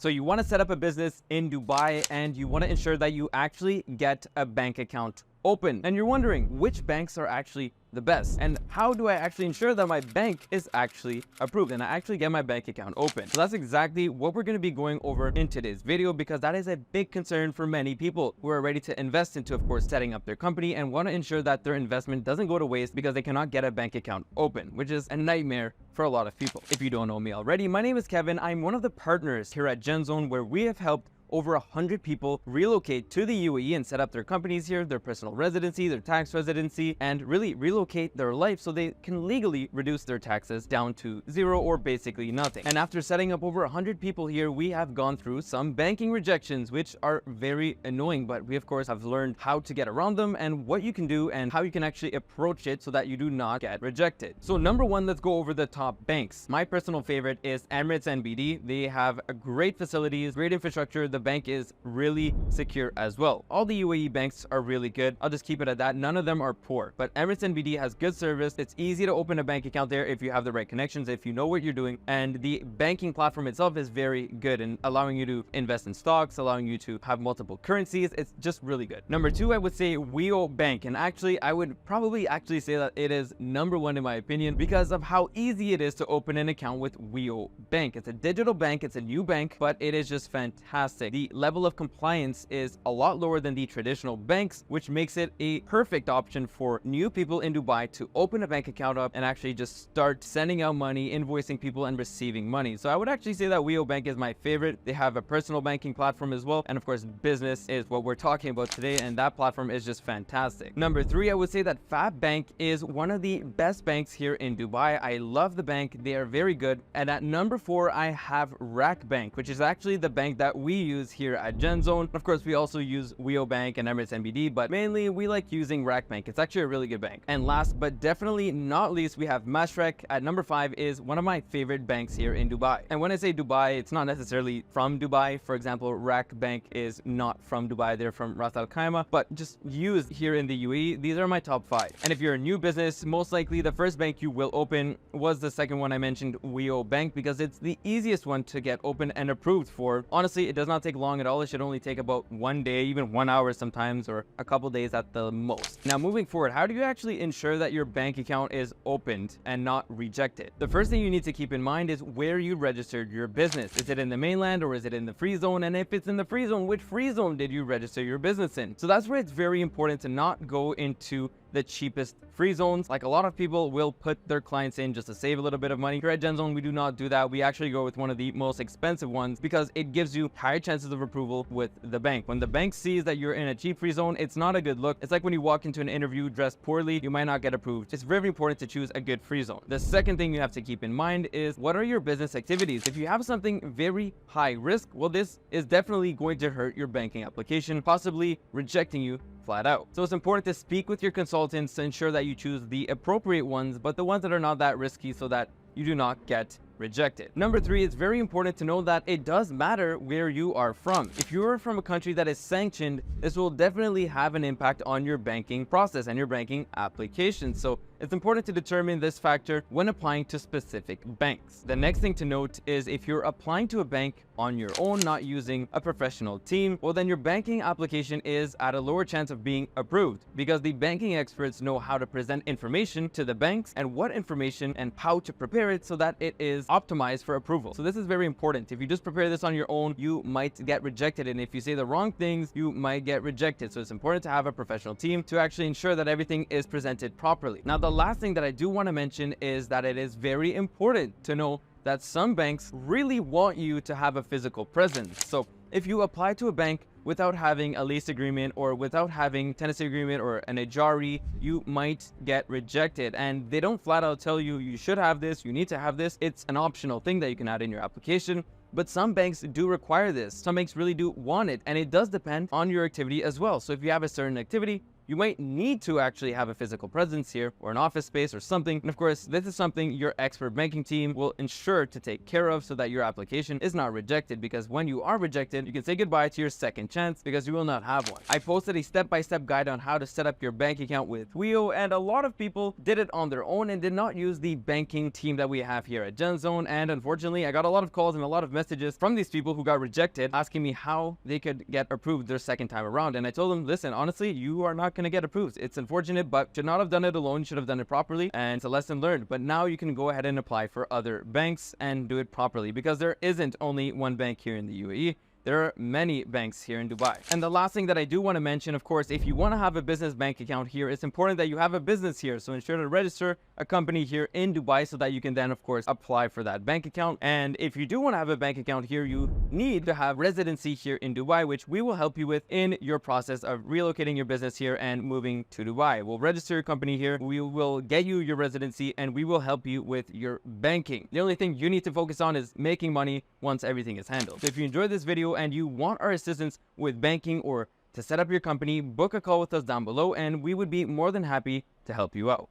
So you want to set up a business in Dubai and you want to ensure that you actually get a bank account open. And you're wondering which banks are actually the best and how do I actually ensure that my bank is actually approved and I actually get my bank account open. So that's exactly what we're going to be going over in today's video, because that is a big concern for many people who are ready to invest into, of course, setting up their company and want to ensure that their investment doesn't go to waste because they cannot get a bank account open, which is a nightmare for a lot of people. If you don't know me already, my name is Kevin. I'm one of the partners here at GenZone, where we have helped over 100 people relocate to the UAE and set up their companies here, their personal residency, their tax residency, and really relocate their life so they can legally reduce their taxes down to zero or basically nothing. And after setting up over 100 people here, we have gone through some banking rejections, which are very annoying, but we of course have learned how to get around them and what you can do and how you can actually approach it so that you do not get rejected. So number one, let's go over the top banks. My personal favorite is Emirates NBD. They have a great facilities, great infrastructure. The bank is really secure as well. All the UAE banks are really good. I'll just keep it at that. None of them are poor, but Emirates NBD has good service. It's easy to open a bank account there if you have the right connections, if you know what you're doing, and the banking platform itself is very good in allowing you to invest in stocks, allowing you to have multiple currencies. It's just really good. Number two, I would say Weo Bank, and actually I would probably say that it is number one in my opinion because of how easy it is to open an account with Weo Bank. It's a digital bank, it's a new bank, but it is just fantastic. The level of compliance is a lot lower than the traditional banks, which makes it a perfect option for new people in Dubai to open a bank account up and actually just start sending out money, invoicing people, and receiving money. So I would actually say that Weo Bank is my favorite. They have a personal banking platform as well, and of course business is what we're talking about today, and that platform is just fantastic. Number three, I would say that Fab Bank is one of the best banks here in Dubai. I love the bank. They are very good. And at number four, I have Rack Bank, which is actually the bank that we use here at GenZone. Of course, we also use Weo Bank and Emirates NBD, but mainly we like using Rack Bank. It's actually a really good bank. And last but definitely not least, we have Mashreq at number five, is one of my favorite banks here in Dubai. And when I say Dubai, it's not necessarily from Dubai. For example, Rack Bank is not from Dubai. They're from Ras Al Khaimah, but just used here in the UAE. These are my top five. And if you're a new business, most likely the first bank you will open was the second one I mentioned, Weo Bank, because it's the easiest one to get open and approved for. Honestly, it does not take long at all. It should only take about 1 day, even 1 hour sometimes, or a couple days at the most. Now, moving forward, how do you actually ensure that your bank account is opened and not rejected? The first thing you need to keep in mind is where you registered your business. Is it in the mainland or is it in the free zone? And if it's in the free zone, which free zone did you register your business in? So that's where it's very important to not go into the cheapest free zones. Like a lot of people will put their clients in just to save a little bit of money. Here at GenZone, we do not do that. We actually go with one of the most expensive ones because it gives you higher chances of approval with the bank. When the bank sees that you're in a cheap free zone, it's not a good look. It's like when you walk into an interview dressed poorly, you might not get approved. It's very important to choose a good free zone. The second thing you have to keep in mind is, what are your business activities? If you have something very high risk, well, this is definitely going to hurt your banking application, possibly rejecting you flat out. So it's important to speak with your consultants to ensure that you choose the appropriate ones, but the ones that are not that risky so that you do not get rejected. Number three, it's very important to know that it does matter where you are from. If you're from a country that is sanctioned, this will definitely have an impact on your banking process and your banking application. So it's important to determine this factor when applying to specific banks. The next thing to note is, if you're applying to a bank on your own, not using a professional team, well, then your banking application is at a lower chance of being approved, because the banking experts know how to present information to the banks and what information and how to prepare it so that it is optimized for approval. So this is very important. If you just prepare this on your own, you might get rejected, and if you say the wrong things, you might get rejected. So it's important to have a professional team to actually ensure that everything is presented properly. Now, the last thing that I do want to mention is that it is very important to know that some banks really want you to have a physical presence. So if you apply to a bank without having a lease agreement or without having tenancy agreement or an ejari, you might get rejected. And they don't flat out tell you you should have this, you need to have this. It's an optional thing that you can add in your application. But some banks do require this. Some banks really do want it, and it does depend on your activity as well. So if you have a certain activity, you might need to actually have a physical presence here or an office space or something. And of course, this is something your expert banking team will ensure to take care of so that your application is not rejected, because when you are rejected, you can say goodbye to your second chance because you will not have one. I posted a step-by-step guide on how to set up your bank account with Wio, and a lot of people did it on their own and did not use the banking team that we have here at GenZone. And unfortunately, I got a lot of calls and a lot of messages from these people who got rejected asking me how they could get approved their second time around. And I told them, listen, honestly, you are not going to get approved. It's unfortunate, but should not have done it alone. You should have done it properly, and it's a lesson learned. But now you can go ahead and apply for other banks and do it properly, because there isn't only one bank here in the UAE. There are many banks here in Dubai. And the last thing that I do want to mention, of course, if you want to have a business bank account here, it's important that you have a business here. So ensure to register a company here in Dubai so that you can then, of course, apply for that bank account. And if you do want to have a bank account here, you need to have residency here in Dubai, which we will help you with in your process of relocating your business here and moving to Dubai. We'll register your company here. We will get you your residency, and we will help you with your banking. The only thing you need to focus on is making money once everything is handled. So if you enjoyed this video and you want our assistance with banking or to set up your company, book a call with us down below, and we would be more than happy to help you out.